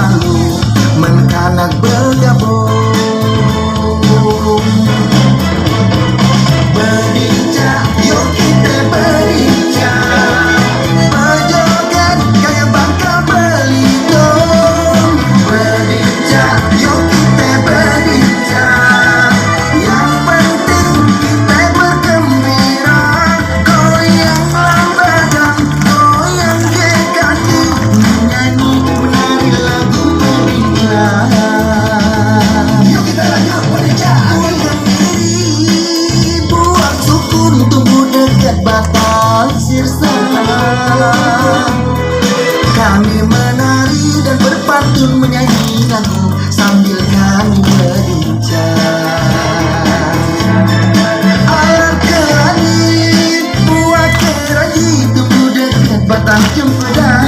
malu menkanak bergabung. Berbincang, yuk kita berbincang, berjoget kayak Bangka Belitung. Berbincang, yuk kita berbincang, yang penting kita bergembira. Goyanglah badan, goyang ke kaki, menyanyi menari lagu berbincang. Yuk kita lanjut berbincang. Buat sukun tumbuh dekat batang sirsa. Kami menari dan berpantun menyanyi lagu sambil kami berbincang. Alam keranjit, buat keranjit tumbuh dekat batang cempedak.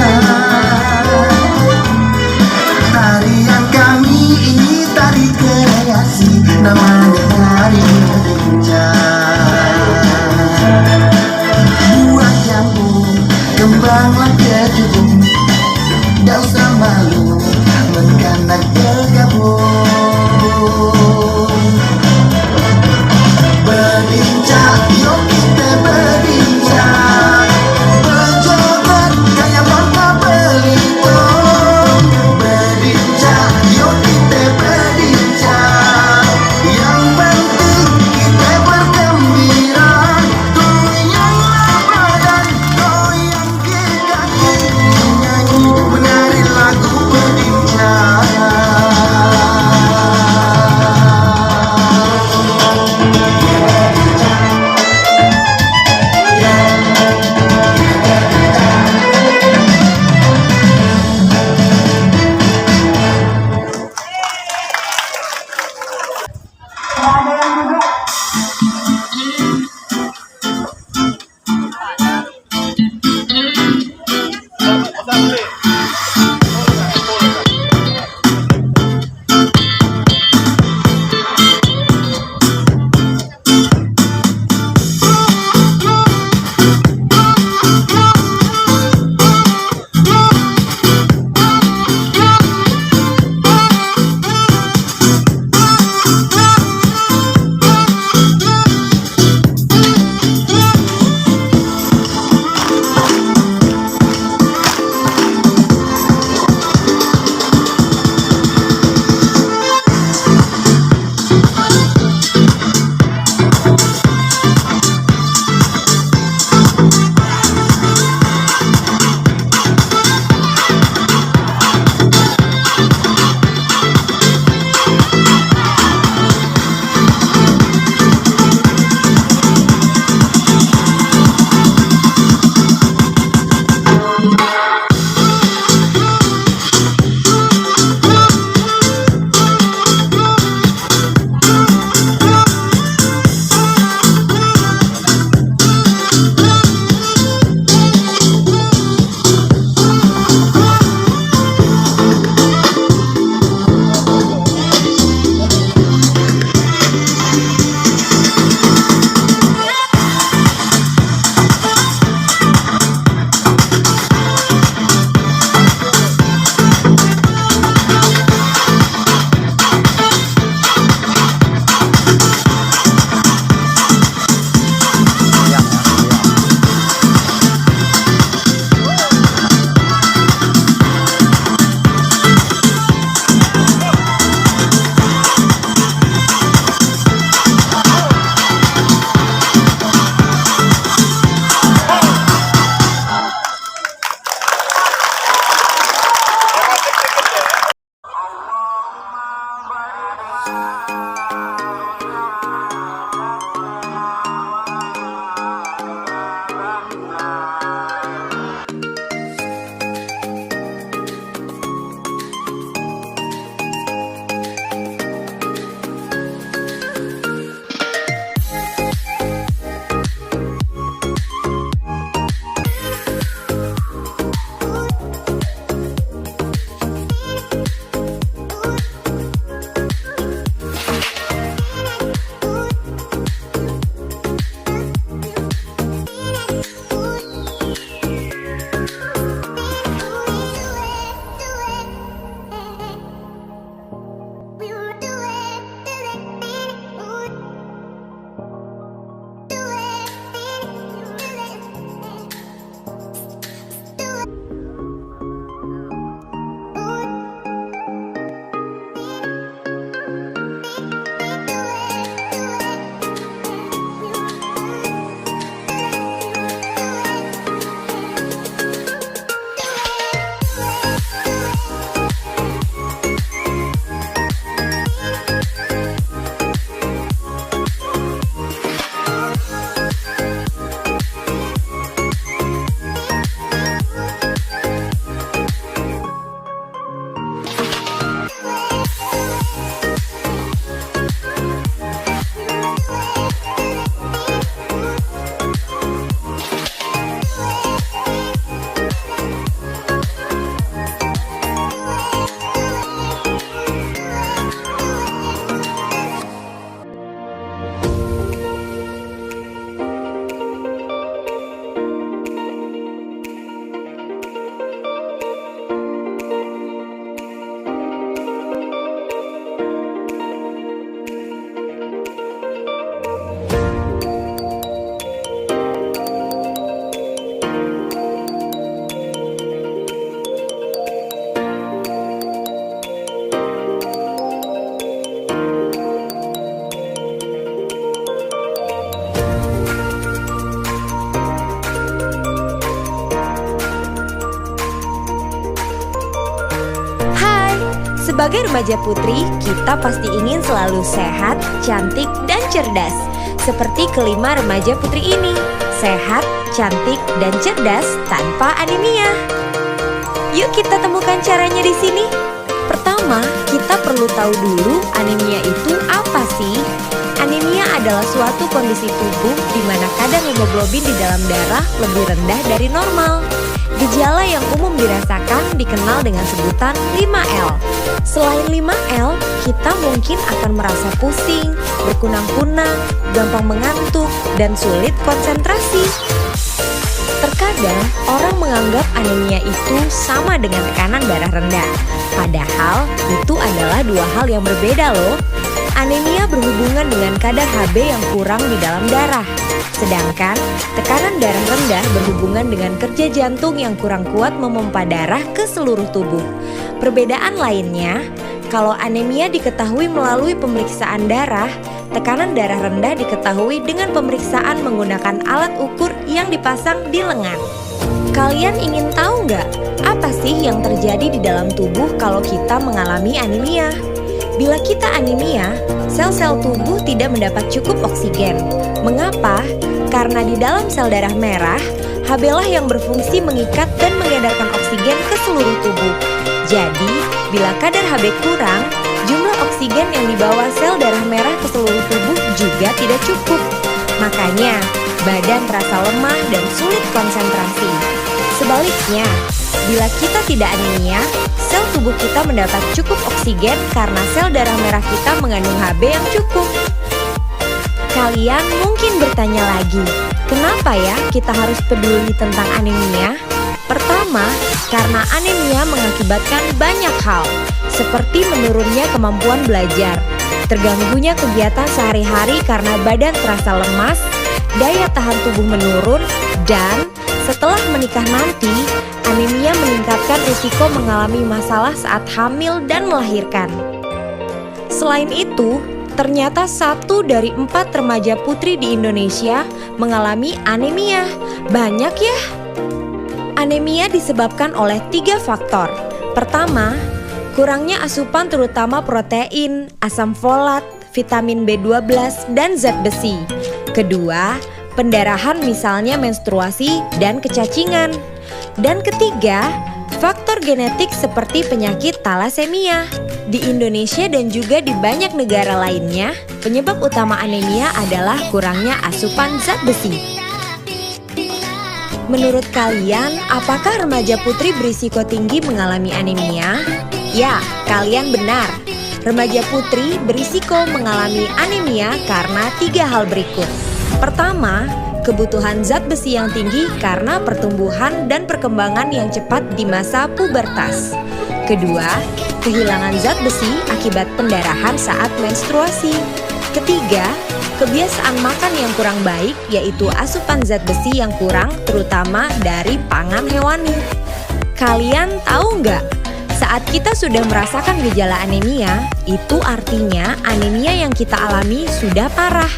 Tarian kami ini tari kreasi, namanya tari berbincang. Buat jambu, kembanglah kejubung, tak usah malu menkanak bergabung. Berbincang, yuk kita berbincang, berjoget kayak Sebagai remaja putri, kita pasti ingin selalu sehat, cantik, dan cerdas. Seperti kelima remaja putri ini, sehat, cantik, dan cerdas tanpa anemia. Yuk kita temukan caranya di sini. Pertama, kita perlu tahu dulu anemia itu apa sih? Anemia adalah suatu kondisi tubuh di mana kadar hemoglobin di dalam darah lebih rendah dari normal. Gejala yang umum dirasakan dikenal dengan sebutan 5L. Selain 5L, kita mungkin akan merasa pusing, berkunang-kunang, gampang mengantuk, dan sulit konsentrasi. Terkadang orang menganggap anemia itu sama dengan tekanan darah rendah. Padahal itu adalah dua hal yang berbeda loh. Anemia berhubungan dengan kadar Hb yang kurang di dalam darah. Sedangkan tekanan darah rendah berhubungan dengan kerja jantung yang kurang kuat memompa darah ke seluruh tubuh. Perbedaan lainnya, kalau anemia diketahui melalui pemeriksaan darah, tekanan darah rendah diketahui dengan pemeriksaan menggunakan alat ukur yang dipasang di lengan. Kalian ingin tahu nggak apa sih yang terjadi di dalam tubuh kalau kita mengalami anemia? Bila kita anemia, sel-sel tubuh tidak mendapat cukup oksigen. Mengapa? Karena di dalam sel darah merah, Hb lah yang berfungsi mengikat dan mengedarkan oksigen ke seluruh tubuh. Jadi, bila kadar Hb kurang, jumlah oksigen yang dibawa sel darah merah ke seluruh tubuh juga tidak cukup. Makanya, badan terasa lemah dan sulit konsentrasi. Sebaliknya, bila kita tidak anemia, sel tubuh kita mendapat cukup oksigen karena sel darah merah kita mengandung Hb yang cukup. Kalian mungkin bertanya lagi, kenapa ya kita harus peduli tentang anemia? Pertama, karena anemia mengakibatkan banyak hal, seperti menurunnya kemampuan belajar, terganggunya kegiatan sehari-hari karena badan terasa lemas, daya tahan tubuh menurun, dan setelah menikah nanti, anemia meningkatkan risiko mengalami masalah saat hamil dan melahirkan. Selain itu, ternyata 1 dari 4 remaja putri di Indonesia mengalami anemia. Banyak ya? Anemia disebabkan oleh 3 faktor. Pertama, kurangnya asupan terutama protein, asam folat, vitamin B12, dan zat besi. Kedua, pendarahan misalnya menstruasi dan kecacingan. Dan ketiga, faktor genetik seperti penyakit talasemia. Di Indonesia dan juga di banyak negara lainnya, penyebab utama anemia adalah kurangnya asupan zat besi. Menurut kalian, apakah remaja putri berisiko tinggi mengalami anemia? Ya, kalian benar. Remaja putri berisiko mengalami anemia karena 3 hal berikut. Pertama, kebutuhan zat besi yang tinggi karena pertumbuhan dan perkembangan yang cepat di masa pubertas. Kedua, kehilangan zat besi akibat pendarahan saat menstruasi. Ketiga, kebiasaan makan yang kurang baik, yaitu asupan zat besi yang kurang terutama dari pangan hewani. Kalian tahu nggak? Saat kita sudah merasakan gejala anemia, itu artinya anemia yang kita alami sudah parah.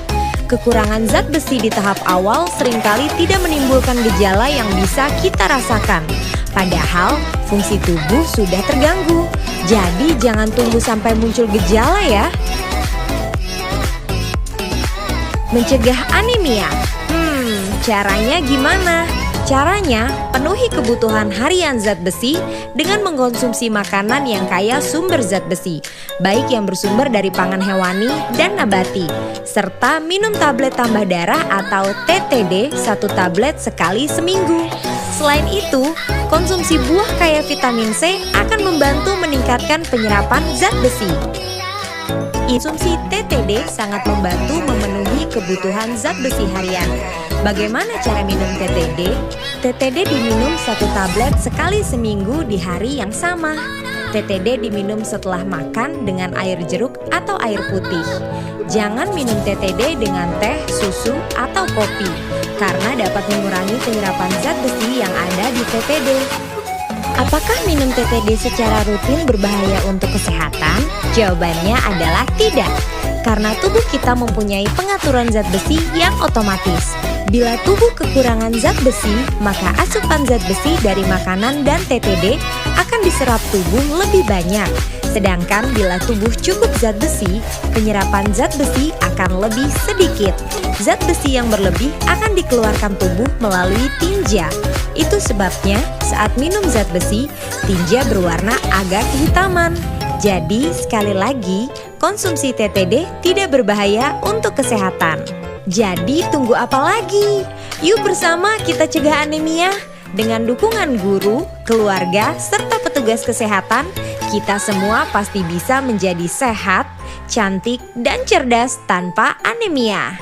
Kekurangan zat besi di tahap awal seringkali tidak menimbulkan gejala yang bisa kita rasakan. Padahal fungsi tubuh sudah terganggu. Jadi jangan tunggu sampai muncul gejala ya. Mencegah anemia. Caranya gimana? Caranya, penuhi kebutuhan harian zat besi dengan mengkonsumsi makanan yang kaya sumber zat besi, baik yang bersumber dari pangan hewani dan nabati, serta minum tablet tambah darah atau TTD 1 tablet sekali seminggu. Selain itu, konsumsi buah kaya vitamin C akan membantu meningkatkan penyerapan zat besi. Konsumsi TTD sangat membantu memenuhi kebutuhan zat besi harian. Bagaimana cara minum TTD? TTD diminum 1 tablet sekali seminggu di hari yang sama. TTD diminum setelah makan dengan air jeruk atau air putih. Jangan minum TTD dengan teh, susu, atau kopi, karena dapat mengurangi penyerapan zat besi yang ada di TTD. Apakah minum TTD secara rutin berbahaya untuk kesehatan? Jawabannya adalah tidak, karena tubuh kita mempunyai pengaturan zat besi yang otomatis. Bila tubuh kekurangan zat besi, maka asupan zat besi dari makanan dan TTD akan diserap tubuh lebih banyak, Sedangkan bila tubuh cukup zat besi, penyerapan zat besi akan lebih sedikit. Zat besi yang berlebih akan dikeluarkan tubuh melalui tinja. Itu sebabnya saat minum zat besi, tinja berwarna agak kehitaman. Jadi sekali lagi, konsumsi TTD tidak berbahaya untuk kesehatan. Jadi tunggu apa lagi? Yuk bersama kita cegah anemia. Dengan dukungan guru, keluarga, serta petugas kesehatan, kita semua pasti bisa menjadi sehat, cantik, dan cerdas tanpa anemia.